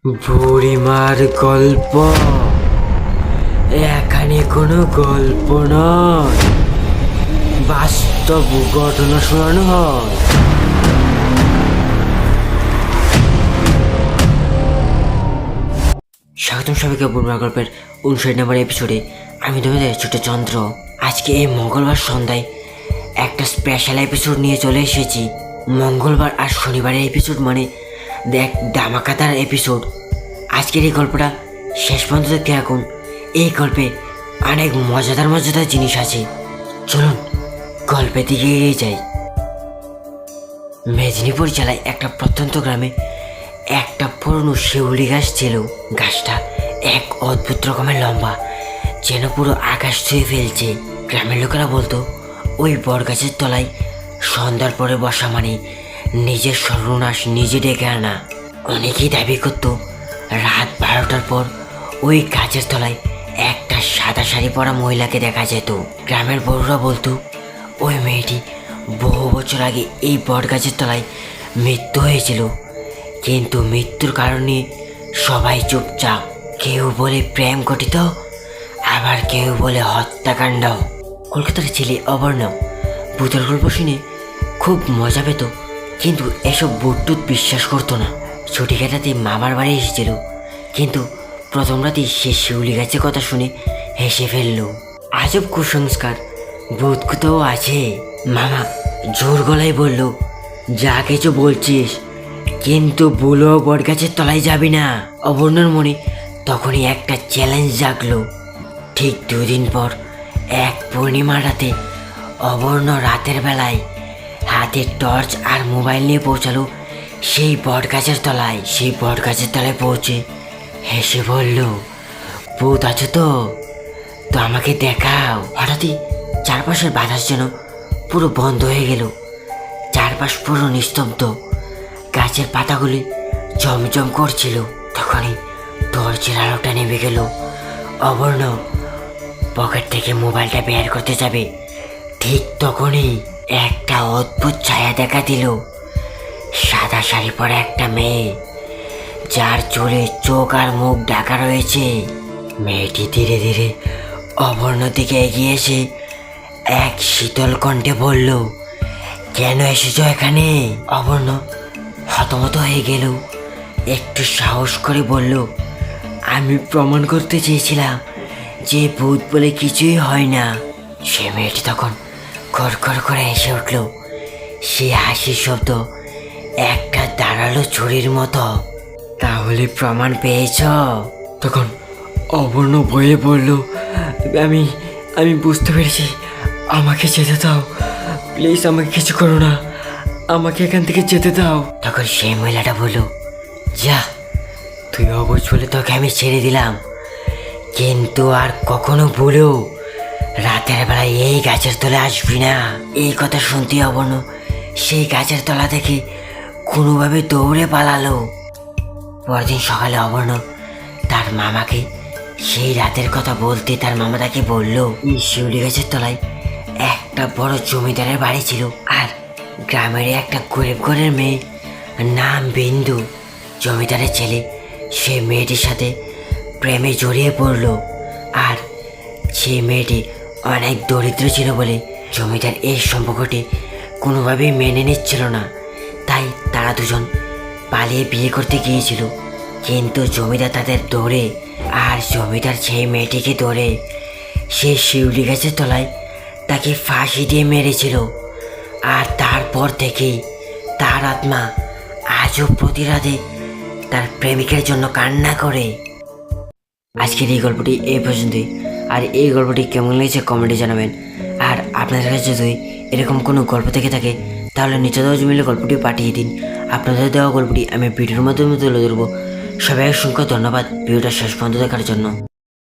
বুড়িমার গল্প এখানে কোনো গল্প নয়, বাস্তব ঘটনা শোনানো হয়। স্বাগতম সবাইকে বুড়িমার গল্পের 59 নম্বর এপিসোডে। আমি তোমাদের ছোট চন্দ্র। আজকে এই মঙ্গলবার সন্ধ্যায় একটা স্পেশাল এপিসোড নিয়ে চলে এসেছি। মঙ্গলবার আর শনিবারের এপিসোড মানে দেখ ধামাকাদার এপিসোড। আজকের এই গল্পটা শেষ পর্যন্ত দেখতে থাকুন। এই গল্পে অনেক মজাদার জিনিস আছে। চলুন গল্পের দিকে এগিয়ে যাই। মেদিনীপুর জেলায় একটা প্রত্যন্ত গ্রামে একটা পুরনো শিউলি গাছ ছিল। গাছটা এক অদ্ভুত রকমের লম্বা, যেন পুরো আকাশ ছুঁয়ে ফেলছে। গ্রামের লোকেরা বলতো ওই বট গাছের তলায় সন্ধ্যার পরে বসা মানে নিজের সর্বনাশ নিজে ডেকে আনা। অনেকেই দাবি করতো রাত 12টার পর ওই গাছের তলায় একটা সাদা শাড়ি পরা মহিলাকে দেখা যেত। গ্রামের বড়রা বলতো ওই মেয়েটি বহু বছর আগে এই বট গাছের তলায় মৃত্যু হয়েছিল, কিন্তু মৃত্যুর কারণে সবাই চুপচাপ। কেউ বলে প্রেম ঘটিত, আবার কেউ বলে হত্যাকাণ্ড। কলকাতার ছেলে অবর্ণ ভূতের গল্প শুনে খুব মজা পেত, কিন্তু এসব ভূত বিশ্বাস করতো না। ছুটি কাটাতে মামার বাড়ি এসেছিল, কিন্তু প্রথম রাতেই সে শিউলি গাছের কথা শুনে হেসে ফেলল। আজব কুসংস্কার, ভূত কোথাও আছে। মামা জোর গলায় বলল, যা কিছু বলছিস, কিন্তু বুলো বট গাছের তলায় যাবি না। অবর্ণর মনে তখনই একটা চ্যালেঞ্জ জাগলো। ঠিক 2 দিন পর এক পূর্ণিমা রাতে অবর্ণ রাতের বেলায় হাতে টর্চ আর মোবাইল নিয়ে পৌঁছালো সেই বট গাছের তলায়। সেই বট গাছের তলায় পৌঁছে হেসে বলল, ভূত আছো তো আমাকে দেখাও। হঠাৎই চারপাশের বাতাস যেন পুরো বন্ধ হয়ে গেল। চারপাশ পুরো নিস্তব্ধ, গাছের পাতাগুলি জমজম করছিল। তখনই টর্চের আলোটা নেমে গেল। অবর্ণ পকেট থেকে মোবাইলটা বের করতে যাবে, ঠিক তখনই একটা অদ্ভুত ছায়া দেখা দিল। সাদা শাড়ি পরা একটা মেয়ে, যার চুলে চোখ আর মুখ ঢাকা রয়েছে। মেয়েটি ধীরে ধীরে অবর্ণ দিকে এগিয়ে এসে এক শীতল কণ্ঠে বলল, কেন এসেছো এখানে? অবর্ণ হতমত হয়ে গেল। একটু সাহস করে বলল, আমি প্রমাণ করতে চেয়েছিলাম যে ভূত বলে কিছুই হয় না। সে মেয়েটি তখন খড়খড় করে হেসে উঠল। সে হাসির শব্দ একটা দাঁড়ালো ছুরির মতো। তাহলে প্রমাণ পেয়েছ? তখন অবর্ণ ভয়ে বলল, আমি আমি বুঝতে পেরেছি, আমাকে যেতে দাও, প্লিজ আমাকে কিছু করো না, আমাকে এখান থেকে যেতে দাও। তখন সেই মহিলাটা বলল, যা, তুই অবুঝ বলে তোকে আমি ছেড়ে দিলাম, কিন্তু আর কখনো ভুলেও রাতের বেলায় এই গাছের তলায় আসবি না। এই কথা শুনতে অবর্ণ সেই গাছের তলা থেকে কোনোভাবে দৌড়ে পালালো। পরদিন সকালে অবর্ণ তার মামাকে সেই রাতের কথা বলতে তার মামা তাকে বলল, এই শিউলি গাছের তলায় একটা বড় জমিদারের বাড়ি ছিল, আর গ্রামের একটা গরিব ঘরের মেয়ে নাম বিন্দু। জমিদারের ছেলে সে মেয়েটির সাথে প্রেমে জড়িয়ে পড়ল, আর সেই মেয়েটি অনেক দরিদ্র ছিল বলে জমিদার এই সম্পর্কটি কোনোভাবেই মেনে নিচ্ছিল না। তাই তারা দুজন পালিয়ে বিয়ে করতে গিয়েছিল, কিন্তু জমিদার তাদের ধরে, আর জমিদার সেই মেয়েটিকে ধরে সেই শিউলি গাছের তলায় তাকে ফাঁসি দিয়ে মেরেছিল। আর তারপর থেকেই তার আত্মা আজও প্রতি রাতে তার প্রেমিকের জন্য কান্না করে। আজকের এই গল্পটি এই পর্যন্তই। আর এই গল্পটি কেমন লেগেছে কমেন্টে জানাবেন। আর আপনাদের কাছে যদি এরকম কোনো গল্প থেকে থাকে তাহলে নিচে দেওয়া জমিলে গল্পটি পাঠিয়ে দিন। আপনাদের দেওয়া গল্পটি আমি ভিডিওর মাধ্যমে তুলে ধরবো। সবাই অসংখ্য ধন্যবাদ ভিডিওটা শেষ পর্যন্ত দেখার জন্য।